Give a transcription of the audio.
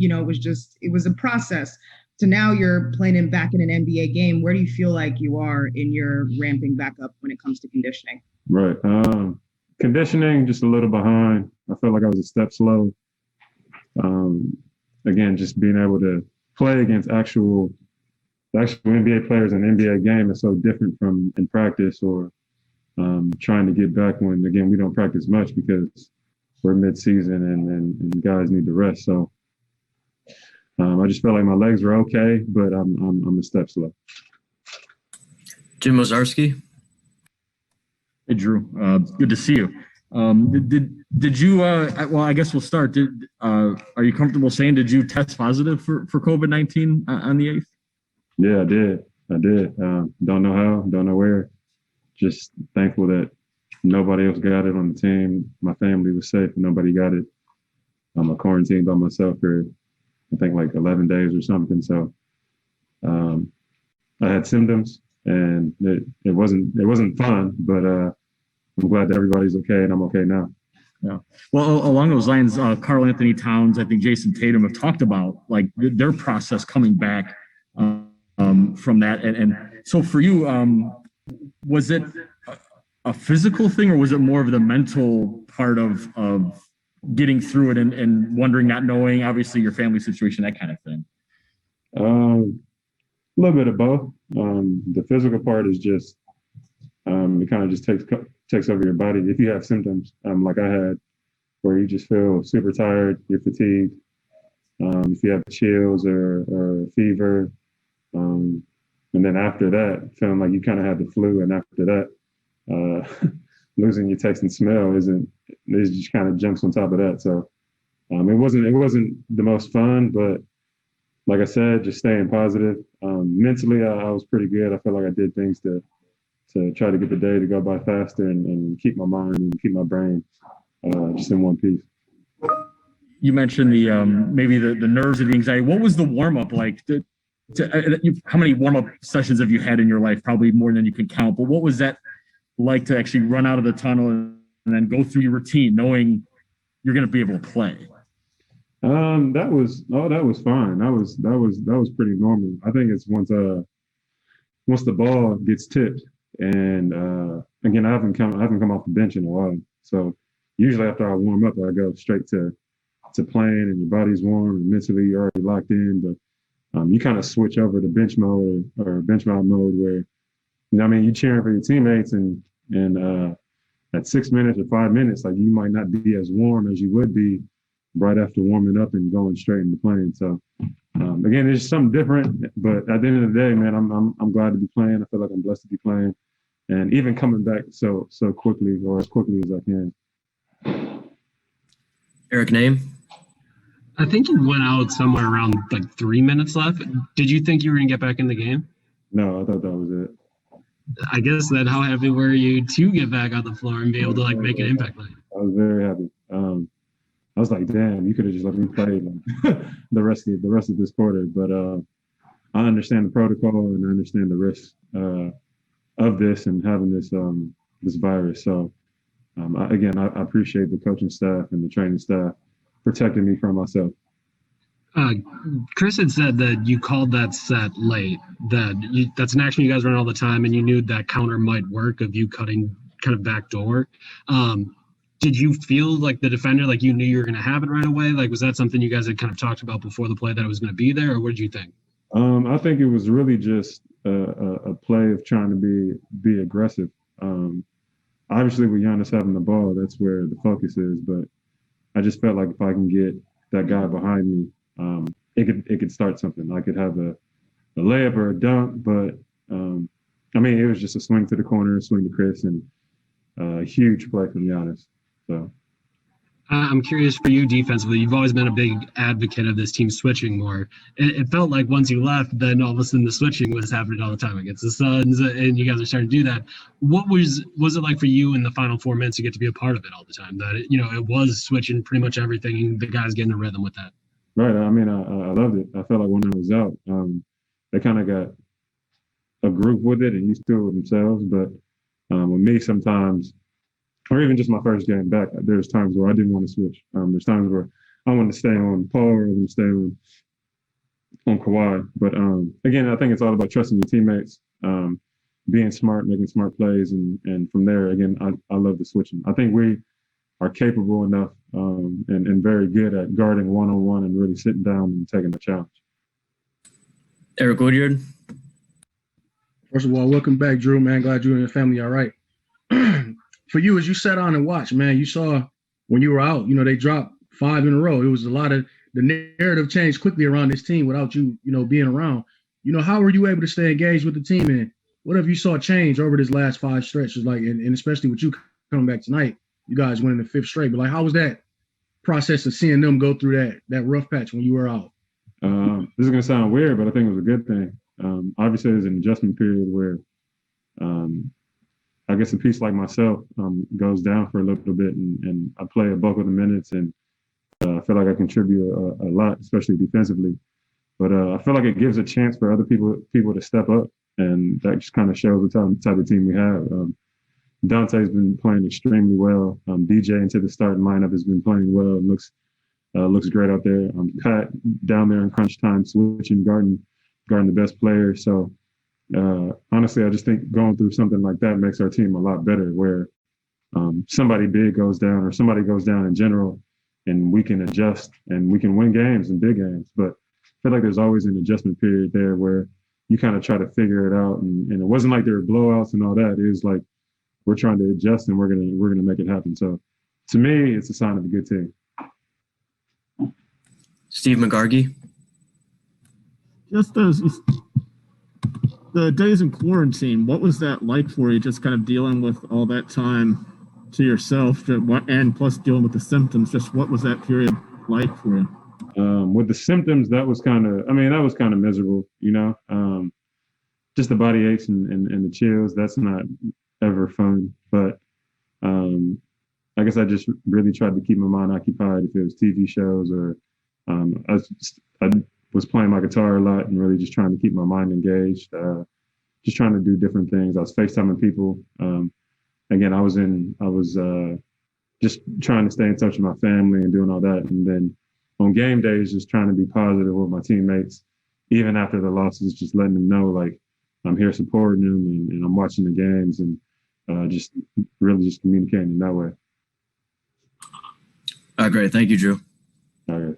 it was a process. So now you're playing back in an NBA game. Where do you feel like you are in your ramping back up when it comes to conditioning? Right. Conditioning, just a little behind. I felt like I was a step slow. Again, just being able to play against actual NBA players in an NBA game is so different from in practice or trying to get back when, again, we don't practice much because we're mid-season and guys need to rest. So I just felt like my legs were okay, but I'm a step slow. Jim Ozarski. Hey, Jrue. Good to see you. Did you? Well, I guess we'll start. Are you comfortable saying did you test positive for COVID-19 on the 8th? Yeah, I did. Don't know how, don't know where. Just thankful that nobody else got it on the team. My family was safe and nobody got it. I'm quarantined by myself for I think like 11 days or something. So I had symptoms and it wasn't fun, but I'm glad that everybody's okay and I'm okay now. Yeah. Well, along those lines, Karl Anthony Towns, I think Jason Tatum have talked about like their process coming back from that. And so for you, was it a physical thing or was it more of the mental part of getting through it and wondering, not knowing, obviously your family situation, that kind of thing? A little bit of both. The physical part is just, it kind of just takes over your body. If you have symptoms, like I had, where you just feel super tired, you're fatigued. If you have chills or fever, and then after that, feeling like you kind of had the flu, and after that, losing your taste and smell it just kind of jumps on top of that. So it wasn't the most fun, but like I said, just staying positive. Mentally, I was pretty good. I felt like I did things to try to get the day to go by faster and keep my mind and keep my brain just in one piece. You mentioned the maybe the nerves and the anxiety. What was the warm up like? How many warm up sessions have you had in your life? Probably more than you can count. But what was that like to actually run out of the tunnel and then go through your routine, knowing you're going to be able to play? That was fine. That was pretty normal. I think it's once the ball gets tipped, and again, I haven't come off the bench in a while. So usually after I warm up, I go straight to playing, and your body's warm and mentally you're already locked in. But you kind of switch over to bench mode or bench mode where you're cheering for your teammates, and at 6 minutes or 5 minutes, like you might not be as warm as you would be right after warming up and going straight into playing. So again, it's something different, but at the end of the day, man, I'm glad to be playing. I feel like I'm blessed to be playing, and even coming back so quickly or as quickly as I can. Eric Name. I think you went out somewhere around like 3 minutes left. Did you think you were going to get back in the game? No, I thought that was it. I guess then how happy were you to get back on the floor and be able to like make an impact? I was very happy. I was like, damn, you could have just let me play the rest of this quarter. But I understand the protocol and I understand the risks of this and having this virus. So I appreciate the coaching staff and the training staff protecting me from myself. Chris had said that you called that set late, that's an action you guys run all the time, and you knew that counter might work of you cutting kind of backdoor. Did you feel like the defender, like you knew you were going to have it right away? Like, was that something you guys had kind of talked about before the play that it was going to be there, or what did you think? I think it was really just a play of trying to be aggressive. Obviously, with Giannis having the ball, that's where the focus is, but I just felt like if I can get that guy behind me, it could start something. I could have a layup or a dunk, but it was just a swing to the corner, a swing to Chris, and a huge play from Giannis. So I'm curious for you defensively. You've always been a big advocate of this team switching more. It felt like once you left, then all of a sudden the switching was happening all the time against the Suns, and you guys are starting to do that. What was it like for you in the final 4 minutes to get to be a part of it all the time? That it was switching pretty much everything, and the guys getting a rhythm with that. Right. I loved it. I felt like when I was out, they kind of got a group with it and used to it with themselves. But with me, sometimes, or even just my first game back, there's times where I didn't want to switch. There's times where I wanted to stay on Paul rather than stay on Kawhi. But again, I think it's all about trusting your teammates, being smart, making smart plays, and from there, again, I love the switching. I think we are capable enough and very good at guarding one-on-one and really sitting down and taking the challenge. Eric Woodyard. First of all, welcome back, Jrue, man. Glad you and your family all right. For you, as you sat on and watched, man, you saw when you were out, they dropped 5 in a row. It was a lot of the narrative changed quickly around this team without you, being around. How were you able to stay engaged with the team, and what have you saw change over this last 5 stretches, like, and especially with you coming back tonight, you guys winning the 5th straight, but like, how was that process of seeing them go through that rough patch when you were out? This is going to sound weird, but I think it was a good thing. Obviously, there's an adjustment period where I guess a piece like myself goes down for a little bit, and I play a bulk of the minutes, and I feel like I contribute a lot, especially defensively. But I feel like it gives a chance for other people to step up, and that just kind of shows the type of team we have. Dante's been playing extremely well. DJ into the starting lineup has been playing well. It looks great out there. Pat down there in crunch time, switching, guarding the best player. So honestly, I just think going through something like that makes our team a lot better, where somebody big goes down or somebody goes down in general, and we can adjust and we can win games and big games. But I feel like there's always an adjustment period there where you kind of try to figure it out. And it wasn't like there were blowouts and all that. It was like we're trying to adjust and we're gonna make it happen. So to me, it's a sign of a good team. Steve McGargy. Just as the days in quarantine, what was that like for you? Just kind of dealing with all that time to yourself, and plus dealing with the symptoms. Just what was that period like for you? With the symptoms, that was kind of miserable, just the body aches and the chills. That's not ever fun. But I guess I just really tried to keep my mind occupied. If it was TV shows or I was playing my guitar a lot and really just trying to keep my mind engaged, just trying to do different things. I was FaceTiming people. Again, I was just trying to stay in touch with my family and doing all that. And then on game days, just trying to be positive with my teammates, even after the losses, just letting them know, like, I'm here supporting them and I'm watching the games, and just really just communicating in that way. Great. Thank you, Jrue. All right.